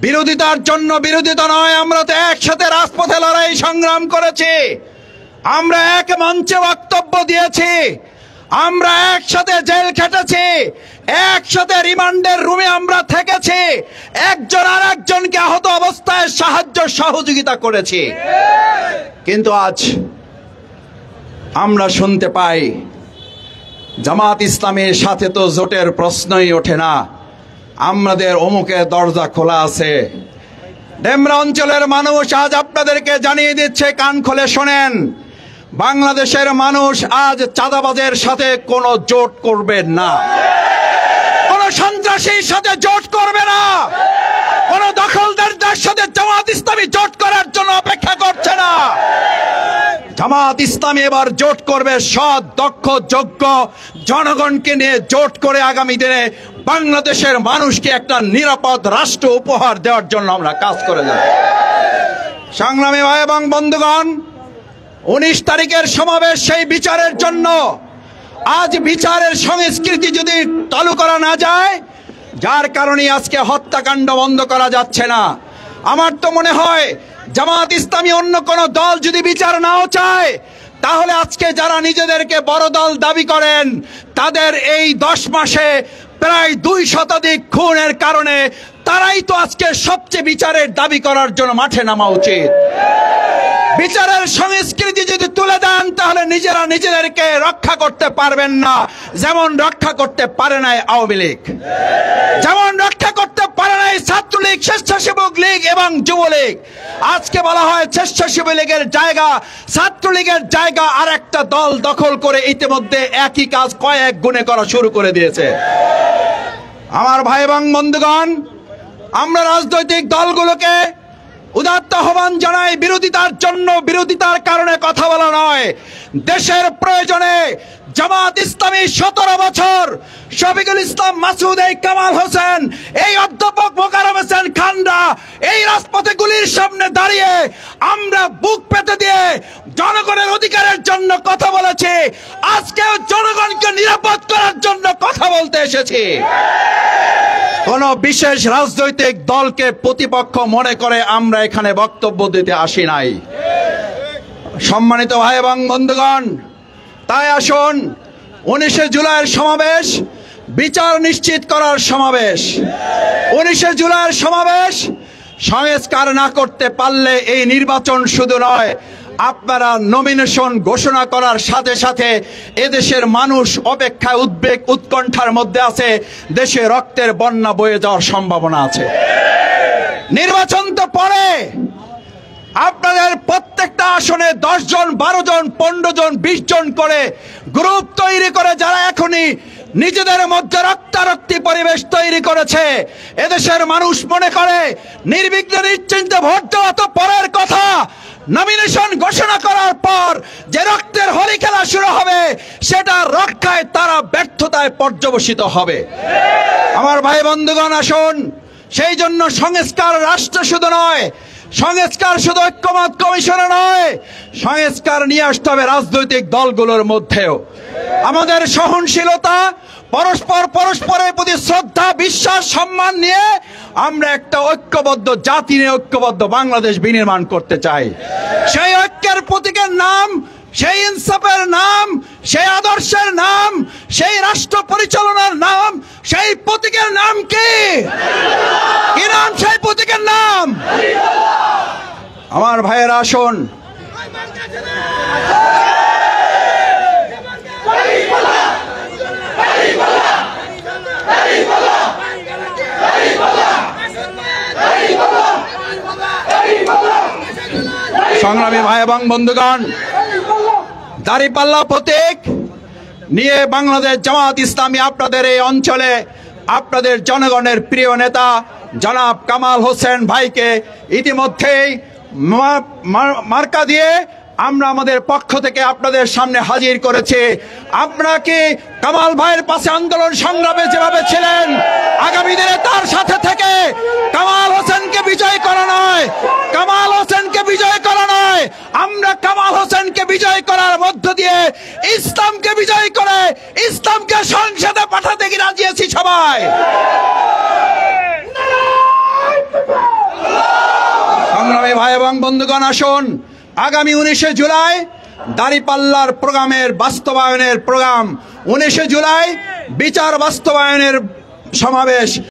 বিরোধিতার জন্য বিরোধিতা নয়, আমরা তো একসাথে রাজপথে লড়াই সংগ্রাম করেছি, আমরা এক মঞ্চে বক্তব্য দিয়েছি, আমরা একসাথে জেল খেটেছি, একসাথে রিমান্ডের রুমে আমরা থেকেছি, একজন আর একজনকে আহত অবস্থায় সাহায্য সহযোগিতা করেছি। কিন্তু আজ আমরা শুনতে পাই জামাত ইসলামের সাথে তো জোটের প্রশ্নই ওঠে না, আমাদের অমুকের দরজা খোলা আছে। ডেমরা অঞ্চলের মানুষ আজ আপনাদেরকে জানিয়ে দিচ্ছে, কান খুলে শোনেন, বাংলাদেশের মানুষ আজ চাঁদাবাজের সাথে কোনো জোট করবে না, কোন সন্ত্রাসীর সাথে জোট করবে না, কোন দখলদারদের সাথে জামাত ইসলামী জোট করার জন্য অপেক্ষা করছে না। জামাত ইসলামী এবার জোট করবে সৎ, দক্ষ, যোগ্য জনগণকে নিয়ে জোট করে আগামী দিনে বাংলাদেশের মানুষকে একটা নিরাপদ রাষ্ট্র উপহার দেওয়ার জন্য আমরা কাজ করে যাব। সংগ্রামী ভাই এবং বন্ধুগণ, 19 তারিখের সমাবেশ সেই বিচারের জন্য। আজ বিচারের সংস্কৃতি যদি চালু করা না যায়, যার কারণে আজকে হত্যাকাণ্ড বন্ধ করা যাচ্ছে না। আমার তো মনে হয় জামাত ইসলামী অন্য কোন দল যদি বিচার নাও চায়, তাহলে আজকে যারা নিজেদেরকে বড় দল দাবি করেন, তাদের এই 10 মাসে প্রায় 2 শতাধিক খুনের কারণে তারাই তো আজকে সবচেয়ে বিচারের দাবি করার জন্য মাঠে নামা উচিত। বিচারের সংস্কৃতি যদি তুলে দেন, তাহলে নিজেরা নিজেদেরকে রক্ষা করতে পারবেন না, যেমন রক্ষা করতে পারে নাই আওয়ামী লীগ, যেমন রক্ষা করতে পারে নাই ছাত্রলীগ, স্বেচ্ছাসেবক লীগ এবং যুবলীগ। আজকে বলা হয় স্বেচ্ছাসেবক লীগের জায়গা, ছাত্রলীগের জায়গা আর একটা দল দখল করে ইতিমধ্যে একই কাজ কয়েক গুণে করা শুরু করে দিয়েছে। আমার ভাই এবং বন্ধুগণ, আমরা রাজনৈতিক দলগুলোকে উদাত্ত আহ্বান জানাই, বিরোধিতার জন্য বিরোধিতার কারণে কথা বলা নয়, দেশের প্রয়োজনে জামাত ইসলামী 17 বছর শফিকুল ইসলাম মাসুদ, এই কামাল হোসেন, এই অধ্যাপক মোকাররম হোসেন খানরা এই রাজপথে গুলির সামনে দাঁড়িয়ে আমরা বুক পেতে দিয়ে জনগণের অধিকারের জন্য কথা বলেছি। আজকেও জনগণকে নিরাপদ করার জন্য কথা বলতে এসেছি। কোন বিশেষ রাজনৈতিক দলকে প্রতিপক্ষ মনে করে আমরা এখানে বক্তব্য দিতে আসি নাই। সম্মানিত ভাই এবং বন্ধুগণ, তাই আসুন 19 জুলাইয়ের সমাবেশ বিচার নিশ্চিত করার সমাবেশ। 19 জুলাইয়ের সমাবেশ সংস্কার না করতে পারলে এই নির্বাচন শুধু নয়, আপনারা নমিনেশন ঘোষণা করার সাথে সাথে এদেশের মানুষ অপেক্ষায় উদ্বেগ উৎকণ্ঠার মধ্যে আছে, দেশে রক্তের বন্যা বয়ে যাওয়ার সম্ভাবনা আছে। নির্বাচন তো পরে, আপনাদের প্রত্যেকটা আসনে 10 জন, 12 জন, 15 জন, 20 জন করে গ্রুপ তৈরি করে যারা এখনই নিজেদের মধ্যে রক্তারক্তি পরিবেশ তৈরি করেছে, এদেশের মানুষ মনে করে নির্বিঘ্নে নিশ্চিন্তে ভোট দেওয়া তো পরের কথা, নমিনেশন ঘোষণা করার পর যে রক্তের হোলি খেলা শুরু হবে, সেটা রক্ষায় তারা ব্যর্থতায় পর্যবসিত হবে। আমার ভাই বন্ধুগণ, আসুন সেই জন্য সংস্কার রাষ্ট্র শুধু নয়, সংস্কার শুধু ঐক্যমত কমিশনে নয়, সংস্কার নিয়ে আসতে হবে রাজনৈতিক দলগুলোর মধ্যেও। আমাদের সহনশীলতা, পরস্পরের প্রতি শ্রদ্ধা, বিশ্বাস, সম্মান নিয়ে আমরা একটা ঐক্যবদ্ধ জাতি নিয়ে ঐক্যবদ্ধ বাংলাদেশ বিনির্মাণ করতে চাই। সেই ঐক্যের প্রতীকের নাম, সেই ইনসাফের নাম, সেই আদর্শের নাম, সেই রাষ্ট্র পরিচালনার নাম, সেই প্রতীকের নাম কি? কি নাম সেই প্রতীকের নাম? আমার ভাইয়েরা আসুন, সংগ্রামী ভাই এবং বন্ধুগণ, দাঁড়িপাল্লা প্রতীক নিয়ে বাংলাদেশ জামাত ইসলামী আপনাদের এই অঞ্চলে আপনাদের জনগণের প্রিয় নেতা জনাব কামাল হোসেন ভাইকে ইতিমধ্যেই মার্কা দিয়ে আমরা আমাদের পক্ষ থেকে আপনাদের সামনে হাজির করেছি। আপনারা কি কামাল ভাইয়ের পাশে আন্দোলন সংগ্রামে যেভাবে ছিলেন, আগামী দিনে তার সাথে থেকে কামাল হোসেনকে বিজয় করা নয়, কামাল হোসেনকে বিজয় করা নয়, আমরা কামাল হোসেনকে বিজয় করার মধ্য দিয়ে ইসলামকে বিজয় করে ইসলামকে সংসদে পাঠাতে কি রাজি আছি সবাই? ভাই এবং বন্ধুগণ, আসুন আগামী 19শে জুলাই দাঁড়িপাল্লার প্রোগ্রামের বাস্তবায়নের প্রোগ্রাম, 19শে জুলাই বিচার বাস্তবায়নের সমাবেশ।